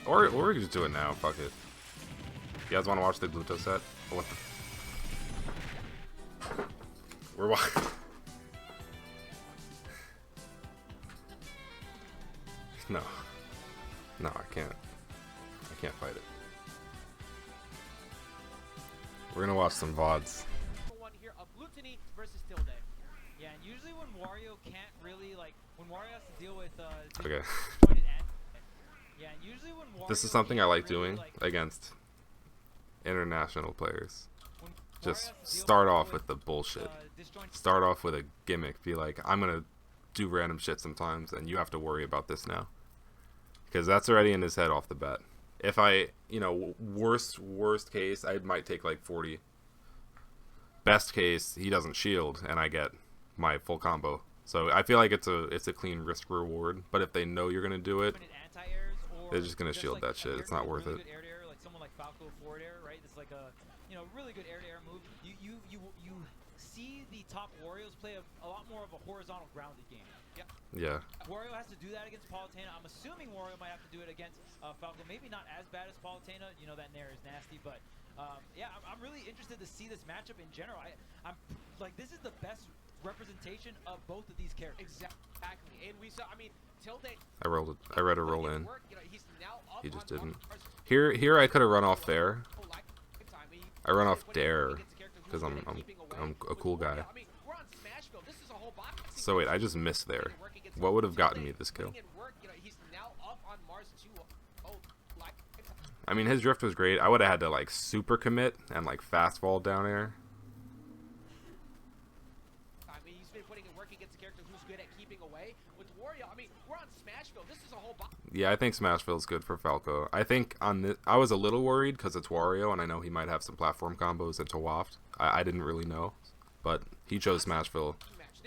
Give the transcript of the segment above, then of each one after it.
Or we could just do it now. Fuck it. You guys want to watch the Gluto set? What the? We're watching. No. No, I can't. I can't fight it. We're gonna watch some VODs. One here of Glutonny versus Tilde. Yeah, and usually when Wario can't really when Wario has to deal with Okay. yeah, and usually when Wario This is something I like really, doing against international players. Just start off with the bullshit. Start off with a gimmick. Be like, I'm gonna do random shit sometimes, and you have to worry about this now. Because that's already in his head off the bat. If I, worst case, I might take like 40. Best case, he doesn't shield, and I get my full combo. So I feel like it's a clean risk reward. But if they know you're gonna do it, they're just gonna shield that shit. It's not worth it. Like someone like Falco forward air, right? It's like a really good air-to-air move. You see the top Warriors play a lot more of a horizontal grounded game. Yeah. Wario has to do that against Palutena. I'm assuming Wario might have to do it against Falco. Maybe not as bad as Palutena. That Nair is nasty, but yeah, I'm really interested to see this matchup in general. I'm like, this is the best representation of both of these characters. Exactly, and we saw. I mean, Tilde. I rolled it. I read a roll in. He just didn't. Here I could have run off fair. I run off dare because I'm a cool guy. So wait, I just missed there. What would have gotten me this kill? I mean, his drift was great. I would have had to like super commit and like fast fall down air. I mean, he's been putting in work against a character who's good at keeping away. With Wario, I mean, we're on Smashville. This is a whole. Yeah, I think Smashville's good for Falco. I think on this, I was a little worried because it's Wario, and I know he might have some platform combos into Waft. I didn't really know, but he chose Smashville.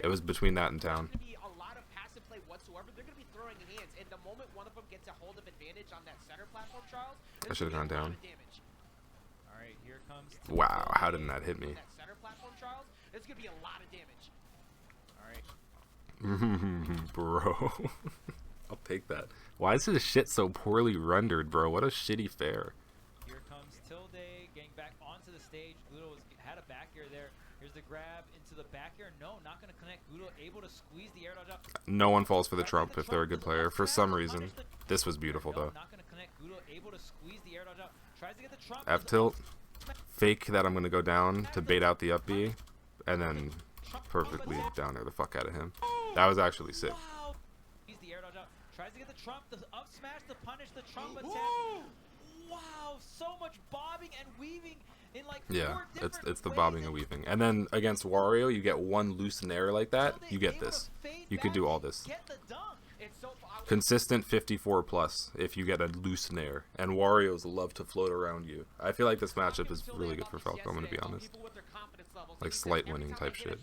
It was between that and Town. There's going to be a lot of passive play whatsoever. They're going to be throwing hands, and the moment one of them gets a hold of advantage on that center platform, Charles, I should have gone down. All right, here comes. Wow, how didn't that hit me? That center platform, Charles, it's going to be a lot of damage. All right. Bro. I'll take that. Why is this shit so poorly rendered, bro? What a shitty fair. Here comes Tilde getting back onto the stage. Gluto had a back air there. Here's the grab into the back air. No, not going to connect. Gluto able to squeeze the air dodge up. No one falls for the Trump if they're a good player. For some reason. This was beautiful, though. Not going to connect. Gluto able to squeeze the air dodge up. Tries to get the Trump. F tilt. Fake that I'm going to go down to bait out the up B. And then perfectly down there the fuck out of him. That was actually sick. Wow. He's the air dodge up. Tries to get the Trump, the up smash to punish the Trump attack. Wow, so much bobbing and weaving in like yeah, four different it's the ways. bobbing and weaving. And then against Wario, you get one loose nair like that. You get this. You could do all this. Get the dunk. Consistent 54 plus if you get a loose nair. And Wario's love to float around you. I feel like this matchup is really good for Falco, I'm going to be honest. Like slight winning type shit.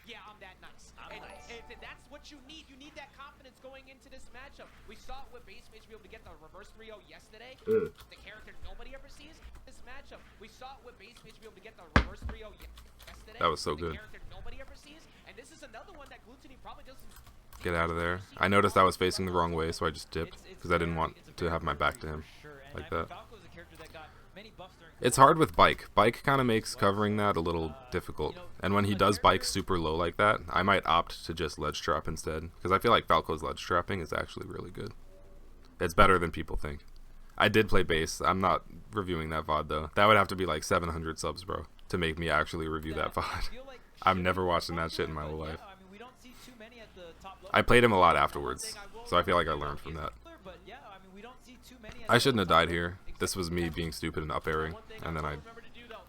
Yeah, I'm that nice. And that's what you need. You need that confidence going into this matchup. We saw it with base mage be able to get the reverse 3-0 yesterday. The character nobody ever sees. This matchup, we saw it with base mage be able to get the reverse 3-0 yesterday. That was so good. The character nobody ever sees. And this is another one that Glutonny probably doesn't. Get out of there. I noticed I was facing the wrong way, so I just dipped because I didn't want to have my back to him like that. It's hard with Bike. Bike kind of makes covering that a little difficult. And when he does Bike super low like that, I might opt to just ledge trap instead. Because I feel like Falco's ledge trapping is actually really good. It's better than people think. I did play base. I'm not reviewing that VOD though. That would have to be like 700 subs, bro, to make me actually review that VOD. I'm never watching that shit in my whole life. I played him a lot afterwards, so I feel like I learned from that. I shouldn't have died here. This was me being stupid and up airing, and then I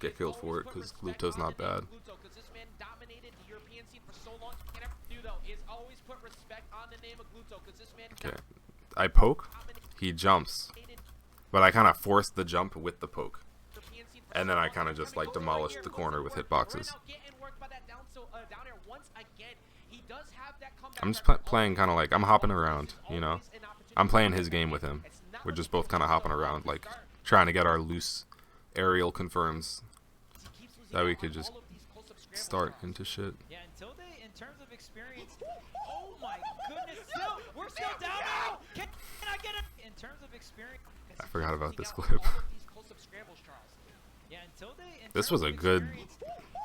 get killed for it because Gluto's not bad. Okay, I poke, he jumps, but I kind of forced the jump with the poke, and then I kind of just like demolished the corner with hitboxes. I'm just playing kind of like, I'm hopping around, you know? I'm playing his game with him. We're just both kind of hopping around, like, trying to get our loose aerial confirms that we could just start into shit. Yeah, and Tilde, in terms of experience, oh my goodness, still, we're still down now! Can I I get it? In terms of experience, I forgot about this clip. All of these close-up scrambles, Charles. yeah, and Tilde, in This terms was a of good experience-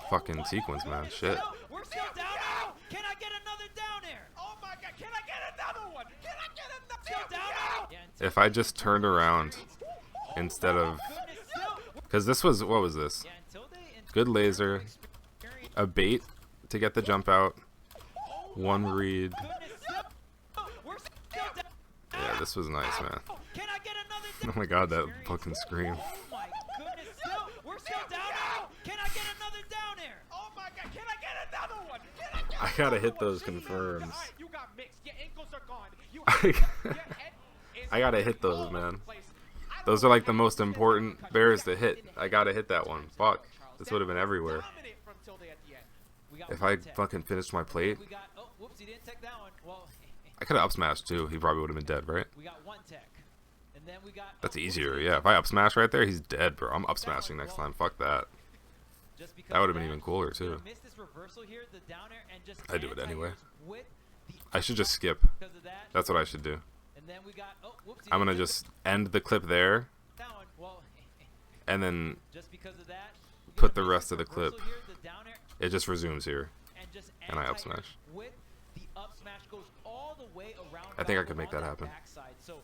fucking sequence, man. Shit. We're still down air. Can I get another down air? Oh my God! Can I get another one? Can I get another? Still down air. Yeah, and If I just turned around instead of... goodness, still. Because this was... What was this? Yeah, and Tilde, in Good terms of laser. experience- A bait to get the jump out. One read. goodness, still. We're still down. Yeah, this was nice, man. Can I get another Oh my god, that fucking scream. Oh my goodness, still. We're still down air. Can I get another down air? Oh my God! Can I get another one? Can I get I gotta another hit one? those Jeez. confirms. Alright, you got mixed. Your ankles are gone. You your head is I gotta hit all those, over man. the place. I don't Those know are like the how most this is important gonna cut bears you to hit. down. I gotta hit that one. Fuck. This would have been everywhere. Dominate from Tilde at the end. We got If one I tech. fucking finished my plate, We got, oh, whoops, he didn't tech that one. Well, I could have up smashed too. He probably would have been dead, right? we got one tech. And then we got, That's oh, whoops, easier. he Yeah, if I up smash right there, he's dead, bro. I'm up smashing next time. Fuck that. just because That would of have been even cooler too. Missed this reversal here, the down air, and just I do it anyway. anti-airs with the I should just skip. because of that. That's what I should do. And then we got, oh, whoops, he I'm gonna didn't just end the clip there, that one. Well, and then just because of that, we Put gotta the miss rest this of the clip. reversal here, the down air, it just resumes here. and just And I up anti-airs smash. with the up smash goes all the way around. I think I Falco could make on that happen. Backside. So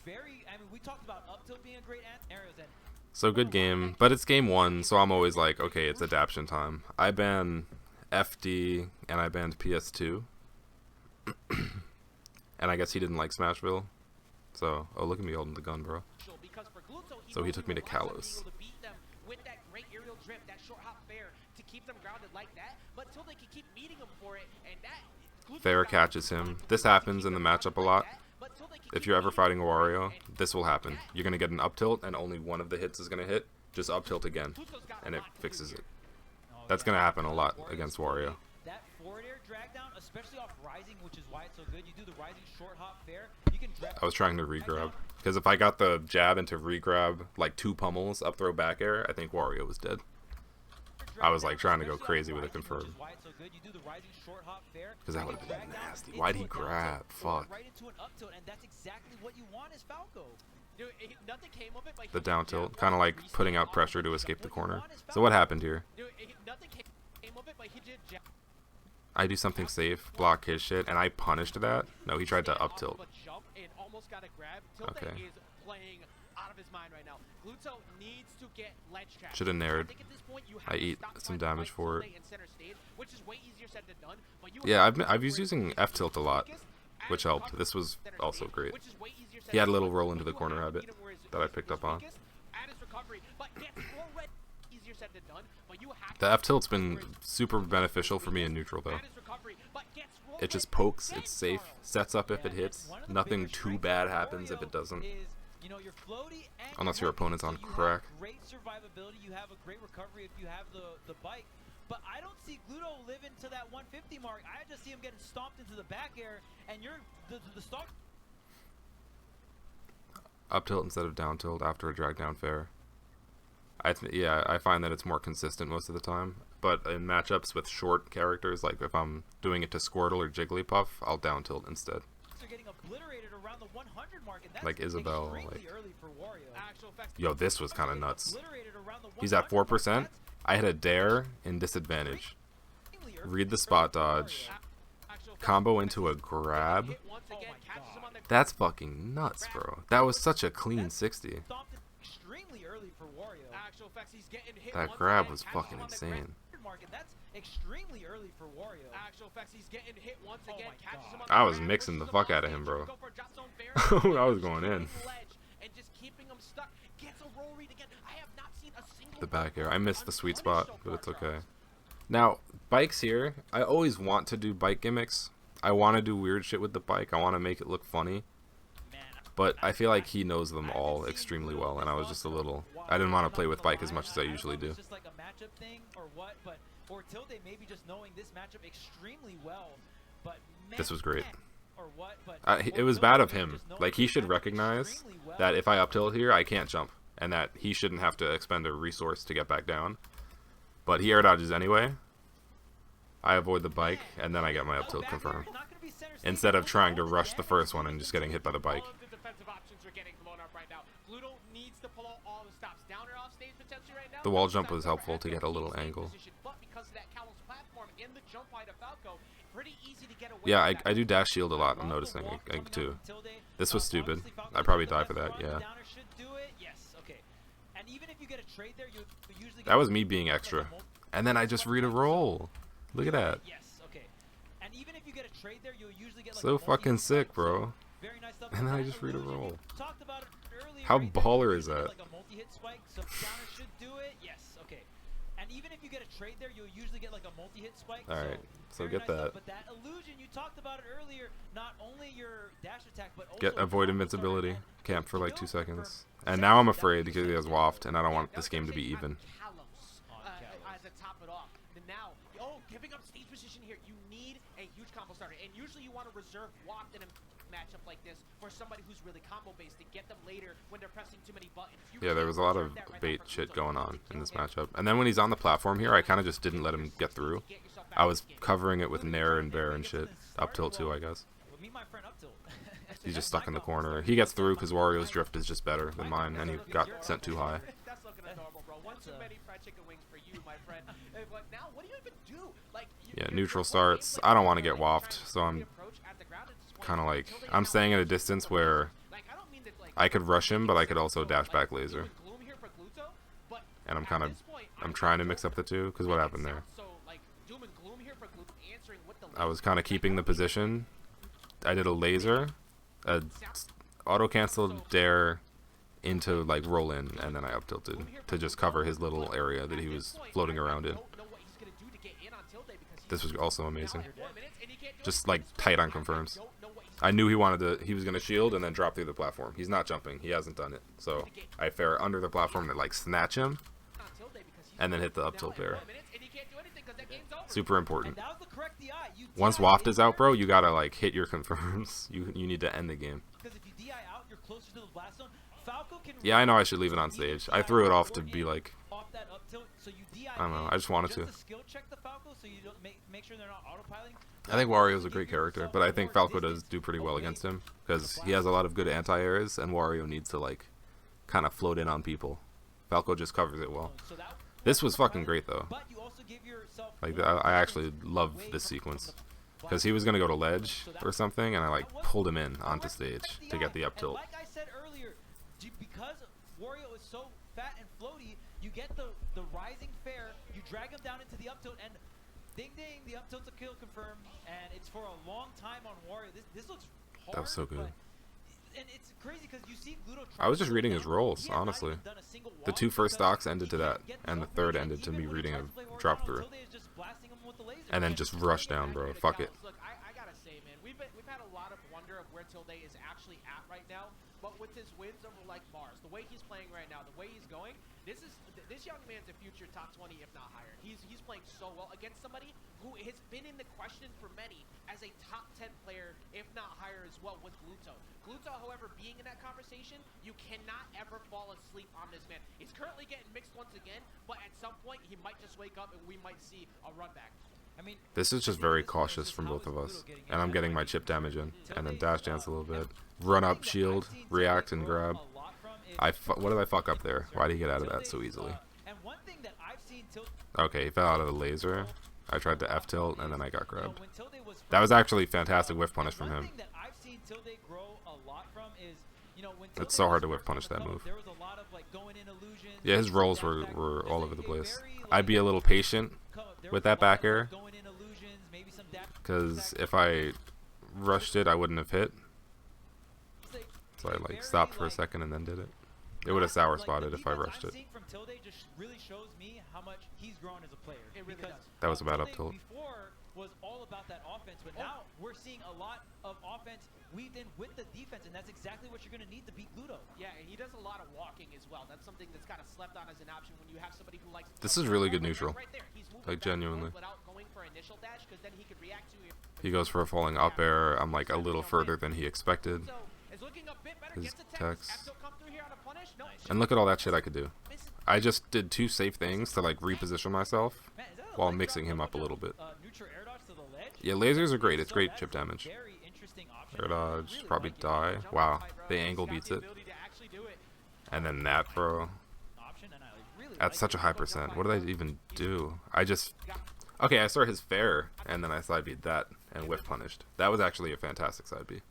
very, I mean, we talked about up tilt being a great arrows, and So good game, but it's game one, so I'm always like, okay, it's adaptation time. I ban FD and I banned PS2, and I guess he didn't like Smashville. So, oh look at me holding the gun, bro. Because for Gluto, So he took me to relies on being Kalos. able to beat them with that great aerial drift, that short hop fair to keep them grounded like that. But Tilde can keep meeting them for it, and that Gluto's Fair got catches to him. keep This them happens in the grounded matchup a like lot. that, but Tilde can If keep you're ever meeting fighting them for it, Wario, and this will happen. You're gonna get an up tilt, and only one of the hits is gonna hit. Just up tilt again, Gluto's got a and it lot to do fixes here. it. oh, That's yeah, gonna happen a because lot Warrior's against floating, Wario. That forward air drag down, especially off rising, which is why it's so good. You do the rising short hop fair, you can drag. I was trying to regrab, because if I got the jab into regrab, like 2 pummels, up throw back air, I think Wario was dead. I was like trying to go crazy with a confirm. Because that would have been nasty. Why'd he grab? Fuck. Right into an up tilt, and that's exactly what you want as Falco. Dude, nothing came of it, but The he down just tilt, jabbed kind of one, like reset putting out off pressure of to it. escape the corner. So what happened here? Dude, nothing came of it, but he did jab. I do something safe, block his shit, and I punished that? No, he tried to up tilt. Off of a jump and almost got a grab. Tilde Okay. is playing out of his mind right now. Gluto needs to get ledge trapped. Shoulda nared. I think at this point you have I to eat stop some trying to damage fight for Tilde it. in center stage, which is way easier said than done, but you Yeah, have to I've used separate using his F tilt a lot, focus and which helped. recover This was center also stage, great. which is way easier said He had a than little done, roll but into the you corner have to habit meet him where his- that I his- picked his up on. weakest and his recovery, but gets already easier said than done, but you have The to F tilt's meet him been where his- super beneficial for me in neutral though. and his recovery, but gets roll It just rate pokes, again, it's safe, Carl. sets up if Yeah, it and hits. one of the Nothing bigger too strengths bad of happens if Wario it doesn't. is, you know, you're floaty and Unless you're your opponent's heavy, on so crack. You have great survivability, you have a great recovery if you have the bike. But I don't see Gluto living to that 150 mark. I just see him getting stomped into the back air, and you're the stock. Up tilt instead of down tilt after a drag down fair. Yeah, I find that it's more consistent most of the time. But in matchups with short characters, like if I'm doing it to Squirtle or Jigglypuff, I'll down tilt instead. Are getting obliterated around the 100 mark, and that's Like Isabelle, extremely like- early for Wario. Actual effects- Yo, this was kind of nuts. Obliterated around the He's at 100 mark. 4%. That's I had a dare in disadvantage. extremely early Read the for spot Wario. dodge. Actual effects- Combo into a grab. Hit once Oh again, my catches him God. on the That's fucking nuts, bro. That was such a clean 60. Stomped it extremely early for Wario. actual effects. He's getting hit That once grab again, was catches fucking him on the grab. insane. Mark, and that's extremely early for Wario. Actual effects. He's getting hit once Oh again, my catches him God. on the I was grab, mixing the pushes fuck him out of off him, stage, bro. go for a drop zone fair, I was just going in. keeping ledge and just keeping him stuck. Gets a roll read again. I have not seen a single The back air. one I missed the sweet unpunished spot, so but it's far, okay. Charles. Now, bikes here, I always want to do bike gimmicks. I want to do weird shit with the bike. I want to make it look funny. Man, But I feel like he knows them all extremely well, and I was just a little... I didn't want to play with bike as much as I usually do. It's just like a matchup thing or what, but or Tilde maybe just knowing this matchup extremely well, but man, This was great. or what, but It was bad of him. Like, he should recognize that if I up tilt here, I can't jump, and that he shouldn't have to expend a resource to get back down. But he air dodges anyway. I avoid the bike, and then I get my up tilt confirmed. Not gonna be center instead of trying to rush the first one and just getting hit by the bike. All of the defensive options are getting blown up right now. Gluto needs to pull out all the stops. Down or off stage potentially right now. The wall jump was helpful to get a little angle. But because of that Kalos platform in the jump by to Falco, pretty easy to get away. Yeah, I do dash shield a lot, I'm noticing, too. This was stupid. I probably die for that, yeah. That was me being extra. And then I just read a roll. Look at that. So fucking sick, bro. And then I just read a roll. How baller is that? Alright, so get that. Get avoid invincibility. Camp for like 2 seconds. And now I'm afraid because he has waft, and I don't want this game to be even. Giving up stage position here, you need a huge combo starter, and usually you want to reserve waft in a matchup like this for somebody who's really combo based to get them later when they're pressing too many buttons. Yeah, there was a lot of bait shit going on in this matchup. And then when he's on the platform here, I kind of just didn't let him get through. I was covering it with Nair and Bear and shit. Up tilt too, I guess. He's just stuck in the corner. He gets through because Wario's drift is just better than mine, and he got sent too high. That's looking adorable, bro. One too many fried chicken wings for you, my friend. But now, what do you even do? Like, yeah, neutral starts. I don't want to get waft, so I'm kind of like, I'm staying at a distance where I could rush him, but I could also dash back laser. And I'm trying to mix up the two, because what happened there? I was kind of keeping the position. I did a laser, a auto-canceled dare into like roll in, and then I up tilted to just cover his little area that he was floating around in. This was also amazing. Just like tight on confirms. I knew he was gonna shield and then drop through the platform. He's not jumping. He hasn't done it. So I fair under the platform to like snatch him, and then hit the up tilt there. Super important. Once waft is out, bro, you gotta like hit your confirms. You need to end the game. Yeah, I know I should leave it on stage. I threw it off to be like, I don't know, I just wanted to. I think Wario's a great character, but I think Falco does do pretty well against him, because he has a lot of good anti-airs, and Wario needs to like, kind of float in on people. Falco just covers it well. This was fucking great though. Like, I actually love this sequence. Because he was going to go to ledge or something, and I like pulled him in onto stage to get the up tilt. Like I said earlier, because Wario is so fat and floaty, you get the rising fair, you drag him down into the up tilt, and ding ding, the up tilt's a kill confirm, and it's for a long time on Wario. This looks hard. That was so good. And it's crazy because you see Gluto. I was just reading his rolls, honestly. The 2 first stocks ended to that, and the third ended to me reading a drop through. And then just rush down, bro. Fuck it. Look, I gotta say, man, we've had a lot of wonder of where Tilde is actually at right now. But with his wins over like Mars, the way he's playing right now, the way he's going, this young man's a future top 20, if not higher. He's playing so well against somebody who has been in the question for many as a top 10 player, if not higher as well, with Gluto. Gluto, however, being in that conversation, you cannot ever fall asleep on this man. He's currently getting mixed once again, but at some point he might just wake up and we might see a run back. I mean, this is just very cautious from both of us. And I'm getting my chip damage in. And then dash dance a little bit. Run up, shield, react, and grab. What did I fuck up there? Why did he get out of that so easily? Okay, he fell out of the laser. I tried to F-tilt, and then I got grabbed. That was actually fantastic whiff punish from him. It's so hard to whiff punish that move. Yeah, his rolls were all over the place. I'd be a little patient with that back air, because if I rushed it, I wouldn't have hit. So I like stopped for a second and then did it. It would have sour spotted if I rushed it. That was about up tilt. Before was all about that offense, but now we're seeing a lot of offense weaved in with the defense, and that's exactly what you're going to need to beat Gluto. Yeah, and he does a lot of walking as well. That's something that's kind of slept on as an option when you have somebody who likes. This is really good neutral. Like genuinely. He goes for a falling up air. I'm like a little further than he expected. His text. And look at all that shit I could do. I just did 2 safe things to like reposition myself while mixing him up a little bit. Yeah, lasers are great. It's great chip damage. Air dodge, probably die. Wow, the angle beats it. And then that, bro. At such a high percent. What did I even do? I just... Okay, I saw his fair, and then I side beat that, and whiff punished. That was actually a fantastic side beat.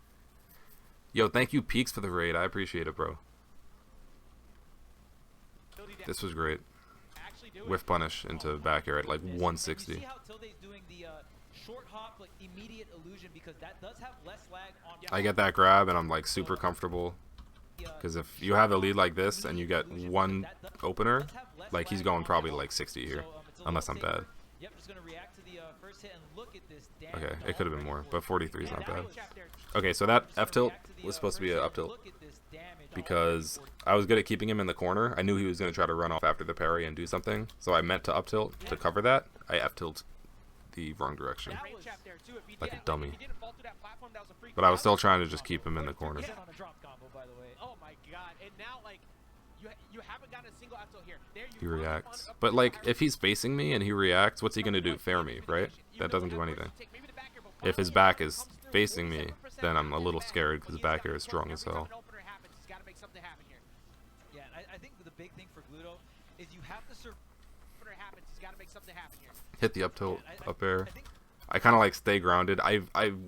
Yo, thank you, Peaks, for the raid. I appreciate it, bro. This was great. Whiff punish into back air at like 160. See how Tilde's doing the short hop, like immediate illusion, because that does have less lag on. I get that grab, and I'm like super comfortable. Because if you have a lead like this, and you get one opener, like he's going probably like 60 here. Unless I'm bad. Okay, it could have been more, but 43 is not bad. Okay, so that F tilt was supposed to be an up tilt. Because I was good at keeping him in the corner. I knew he was going to try to run off after the parry and do something. So I meant to up tilt to cover that. I F tilt the wrong direction. Like a dummy. But I was still trying to just keep him in the corner. Oh my god, and now like you haven't gotten a single F tilt here. There you He reacts. But like if he's facing me and he reacts, what's he going to do? Fair me, right? That doesn't do anything. If his back is facing me, then I'm a little scared because the back air is strong as hell. Yeah, I think the big thing for Gluto is you have to survive. Hit the up tilt, up air. I kind of like stay grounded. I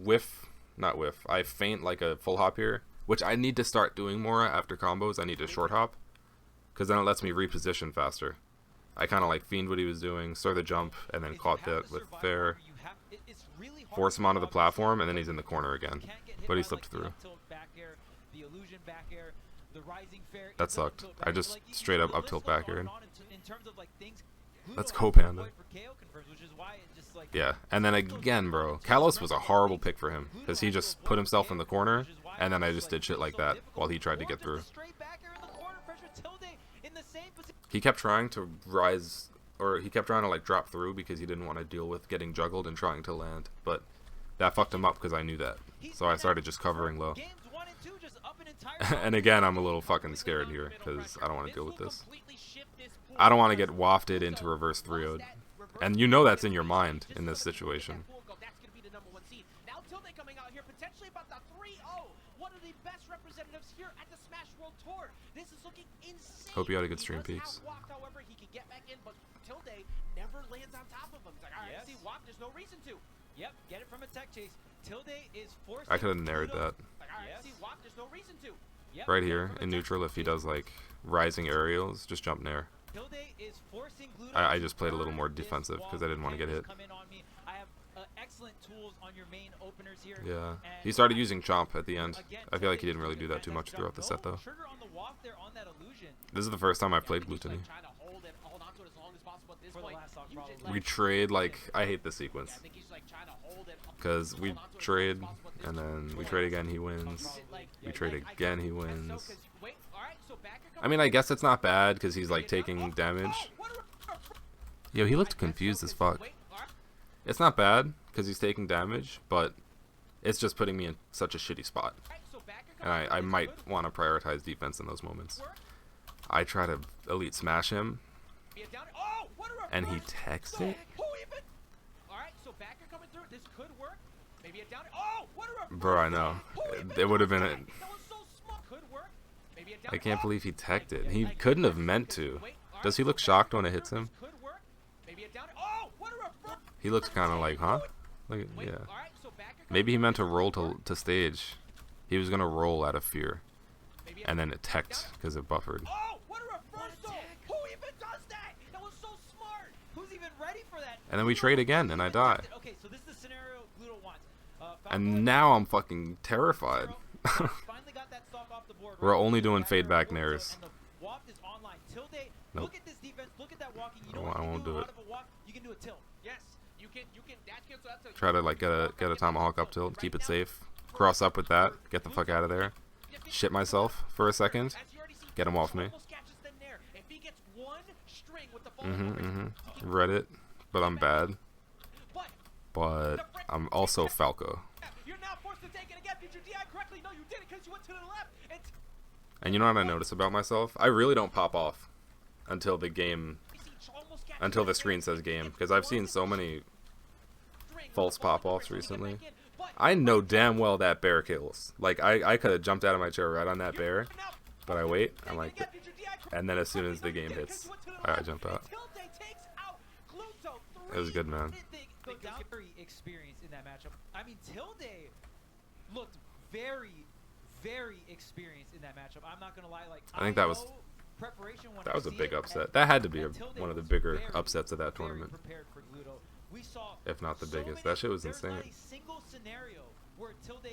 whiff, not whiff. I feint like a full hop here, which I need to start doing more after combos. I need to short hop, because then it lets me reposition faster. I kind of like fiend what he was doing, saw the jump, and then caught that with fair. Force him onto the platform, and then he's in the corner again. But he slipped through. That sucked. I just straight up tilt back air. Let's go, Panda. Yeah, and then again, bro, Kalos was a horrible pick for him, because he just put himself in the corner, and then I just did shit like that while he tried to get through. He kept trying to rise, or he kept trying to like drop through because he didn't want to deal with getting juggled and trying to land, but that fucked him up because I knew that. So I started just covering low. And again, I'm a little fucking scared here because I don't want to deal with this. I don't want to get wafted into reverse 3-0'd. And you know that's in your mind in this situation. Now Tilde coming out here potentially about the 3-0. One of the best representatives here at the Smash World Tour. This is looking insane. Hope you had a good stream, Peaks. However, he can get back in, but Tilde never lands on top of him. It's like, all right, see, Wap, there's no reason to. Yep, get it from a tech chase. Tilde is forced. I could have narrowed that. Like, all right, see, Wap, there's no reason to. Yep, right here in neutral, if he does like rising aerials, just jump nair. Is forcing I just played a little more defensive because I didn't want to get hit. I have excellent tools on your main openers here. Yeah, he started using Chomp at the end. I feel like he didn't really do that too much throughout the set though. This is the first time I've played Glutonny. We trade like, I hate this sequence. Because we trade, and then we trade again, he wins. We trade again, he wins. I mean, I guess it's not bad because he's like taking damage. Yo, he looked confused as fuck. It's not bad because he's taking damage, but it's just putting me in such a shitty spot. And I might want to prioritize defense in those moments. I try to elite smash him, and he techs it. Bro, I know. It would have been a... I can't believe he teched it. He couldn't have meant to. Does he look shocked when it hits him? He looks kind of like, huh? Look at, yeah. Maybe he meant to roll to stage. He was going to roll out of fear. And then it teched because it buffered. And then we trade again, and I die. And now I'm fucking terrified. We're only doing fade back nairs. Nope. Oh, I won't do it. Try to like get a tomahawk up tilt, keep it safe. Cross up with that, get the fuck out of there. Shit myself for a second. Get him off me. Read it, but I'm bad. But I'm also Falco. And you know what I notice about myself? I really don't pop off until the game, until the screen says game, because I've seen so many false pop-offs recently. But I know damn well that bear kills. Like, I could have jumped out of my chair right on that bear, but I wait. I'm like, and then as soon as the game hits, I jump out. Tilde takes out Gluto. It was good, man. Very experienced in that matchup. I mean, Tilde looked very, very experienced in that matchup. I'm not gonna lie. Like, I think that was preparation. that was a big upset. That had to be one of the bigger upsets of that tournament, We saw if not the biggest. That shit was there's insane. not a single scenario where Tilde